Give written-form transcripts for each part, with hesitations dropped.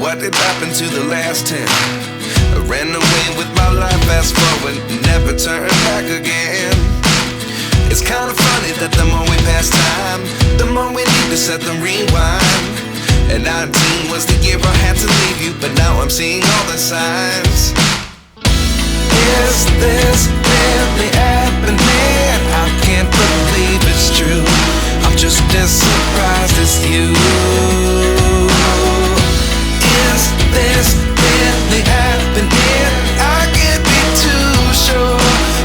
what did happen to the last 10? I ran away with my life, fast forward, never turn back again. It's kind of funny that the more we pass time, the more we need to set them rewind. And 19 was the year I had to leave you, but now I'm seeing all the signs. Is this really happening? I can't believe it's true. I'm just as surprised as you. Is this really happening? I can't be too sure,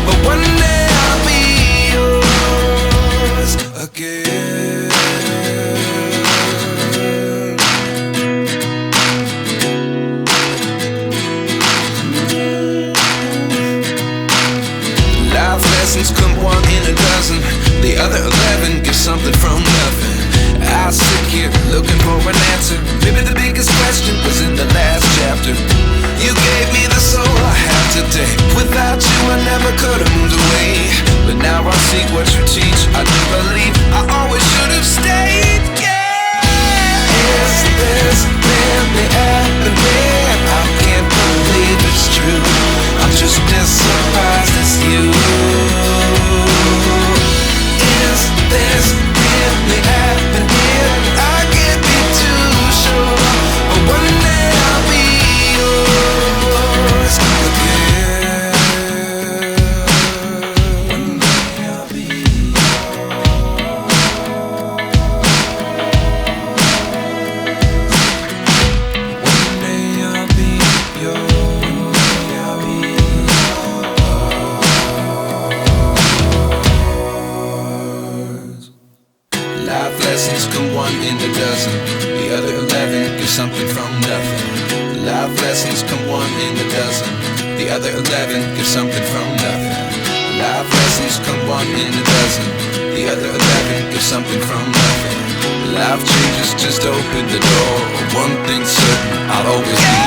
but one day I'll be yours again. Life lessons come one in a dozen. The other 11 get something from nothing. I sit here looking for an answer. Maybe the biggest question was in the last chapter. You gave me the soul I have today. Without you I never could have moved away. But now I see what you teach. I do believe I always should have stayed. Yeah. Is this really happening? I can't believe it's true. I'm just as surprised as you. Is this really happening? I can't be too sure, but one day I'll be yours again. One day I'll be yours. One day I'll be yours. One day I'll be yours. Life lessons come one in a dozen. The other 11 give something from nothing. Life lessons come one in a dozen. The other 11 give something from nothing. Life lessons come one in a dozen. The other 11 give something from nothing. Life changes just open the door. One thing's certain, I'll always be